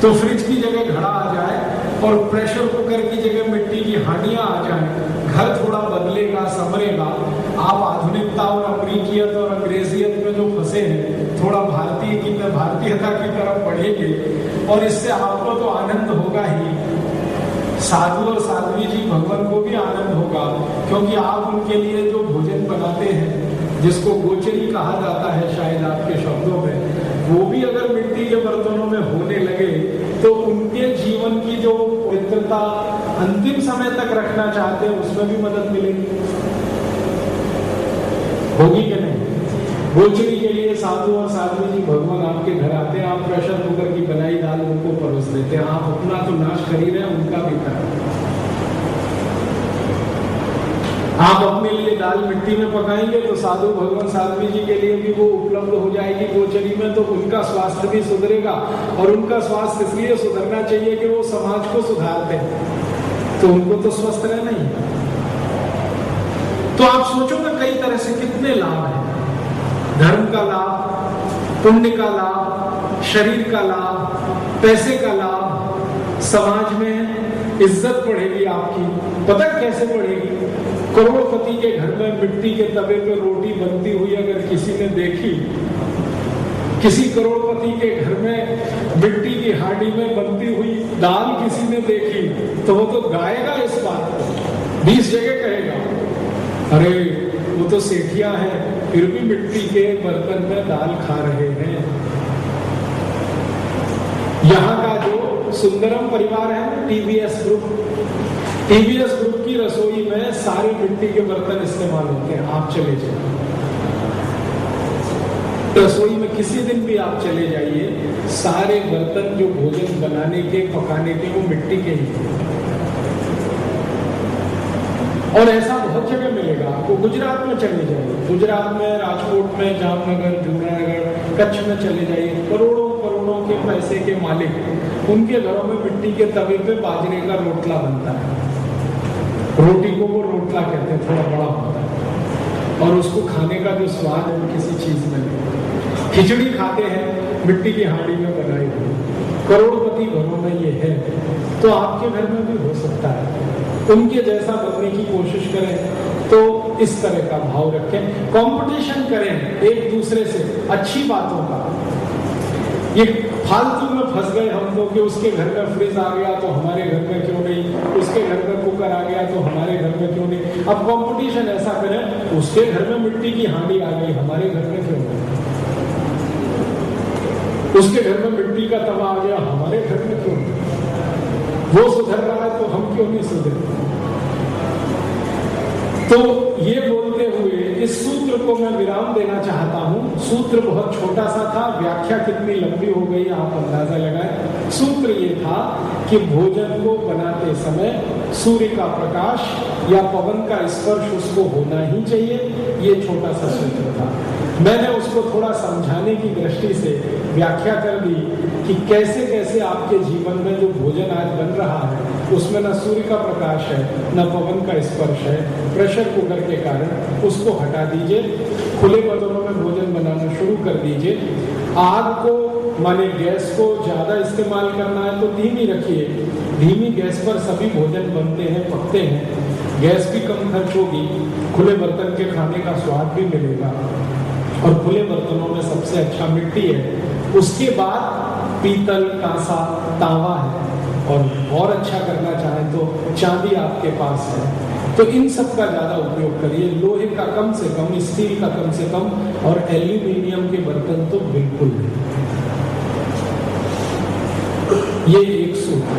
तो फ्रिज की जगह घड़ा आ जाए और प्रेशर कुकर की जगह मिट्टी की हांडियां आ जाए, घर थोड़ा बदलेगा, संवरेगा। आप आधुनिकता और अमरीकियत और अंग्रेजियत में जो फंसे हैं, थोड़ा भारतीयता की तरफ बढ़ेंगे और इससे आपको तो आनंद होगा ही, साधु और साध्वी जी भगवान को भी आनंद होगा, क्योंकि आप उनके लिए जो भोजन बनाते हैं, जिसको गोचरी कहा जाता है शायद आपके शब्दों में, वो भी अगर मिट्टी के बर्तनों में होने लगे तो उनके जीवन की जो पवित्रता अंतिम समय तक रखना चाहते हैं उसमें भी मदद मिलेगी। होगी कि नहीं? गोचरी के लिए साधु और साध्वी जी भगवान आपके घर आते हैं, आप प्रेशर कुकर की बनाई दाल उनको परोस देते हैं, आप अपना तो नाश कर ही रहे हैं, उनका भी करें। आप अपने लिए दाल मिट्टी में पकाएंगे तो साधु भगवान साध्वी जी के लिए भी वो उपलब्ध हो जाएगी गोचरी में, तो उनका स्वास्थ्य भी सुधरेगा। और उनका स्वास्थ्य इसलिए सुधरना चाहिए कि वो समाज को सुधारते हैं, तो उनको तो स्वस्थ रहना ही। तो आप सोचो ना, कई तरह से कितने लाभ हैं, धर्म का लाभ, पुण्य का लाभ, शरीर का लाभ, पैसे का लाभ, समाज में इज्जत बढ़ेगी आपकी। पता कैसे बढ़ेगी? करोड़पति के घर में मिट्टी के तवे पे रोटी बनती हुई अगर किसी ने देखी, किसी करोड़पति के घर में मिट्टी की हांडी में बनती हुई दाल किसी ने देखी, तो वो तो गाएगा इस बात को, 20 जगह कहेगा, अरे वो तो सेठिया है, फिर भी मिट्टी के बर्तन में दाल खा रहे हैं। यहाँ का जो सुंदरम परिवार है, टीवीएस ग्रुप की रसोई में सारे मिट्टी के बर्तन इस्तेमाल होते हैं। आप चले जाइए रसोई में, किसी दिन भी आप चले जाइए, सारे बर्तन जो भोजन बनाने के पकाने के वो मिट्टी के ही हैं। और ऐसा बहुत जगह मिलेगा आपको। गुजरात में चले जाइए, गुजरात में राजकोट में, जामनगर, जूनागढ़, कच्छ में चले जाइए, करोड़ों के पैसे के मालिक, उनके घरों में मिट्टी के तवे पे बाजरे का रोटला बनता है। रोटी को वो रोटला कहते हैं, थोड़ा बड़ा होता है, और उसको खाने का जो स्वाद है वो किसी चीज में नहीं। खिचड़ी खाते हैं मिट्टी की हांडी में बनाई हुई, करोड़पति घरों में ये है, तो आपके घर में भी हो सकता है। उनके जैसा बनने की कोशिश करें, तो इस तरह का भाव रखें, कंपटीशन करें एक दूसरे से अच्छी बातों का। ये फालतू में फंस गए हम लोग कि उसके घर में फ्रिज आ गया तो हमारे घर में क्यों नहीं, उसके घर में कुकर आ गया तो हमारे घर में क्यों नहीं। अब कंपटीशन ऐसा करें, उसके घर में मिट्टी की हांडी आ गई, हमारे घर में क्यों नहीं, उसके घर में मिट्टी का तवा आ गया, हमारे घर में क्यों नहीं, वो सुधर रहा है तो हम क्यों नहीं सुधरे। तो ये बोलते हुए इस सूत्र को मैं विराम देना चाहता हूं। सूत्र बहुत छोटा सा था, व्याख्या कितनी लंबी हो गई आप अंदाजा लगाएं। सूत्र ये था कि भोजन को बनाते समय सूर्य का प्रकाश या पवन का स्पर्श उसको होना ही चाहिए, ये छोटा सा सूत्र था। मैंने उसको थोड़ा समझाने की दृष्टि से व्याख्या कर दी कि कैसे कैसे आपके जीवन में जो भोजन आज बन रहा है उसमें न सूर्य का प्रकाश है, न पवन का स्पर्श है। प्रेशर कुकर के कारण उसको हटा दीजिए, खुले बर्तनों में भोजन बनाना शुरू कर दीजिए। आग को माने गैस को ज्यादा इस्तेमाल करना है तो धीमी रखिए, धीमी गैस पर सभी भोजन बनते हैं, पकते हैं, गैस भी कम खर्च होगी, खुले बर्तन के खाने का स्वाद भी मिलेगा। और खुले बर्तनों में सबसे अच्छा मिट्टी है, उसके बाद पीतल, कांसा, तांबा है, और अच्छा करना चाहें तो चांदी आपके पास है, तो इन सब का ज्यादा उपयोग करिए। लोहे का कम से कम, स्टील का कम से कम, और एल्यूमिनियम के बर्तन तो बिल्कुल नहीं। ये एक सूत्र।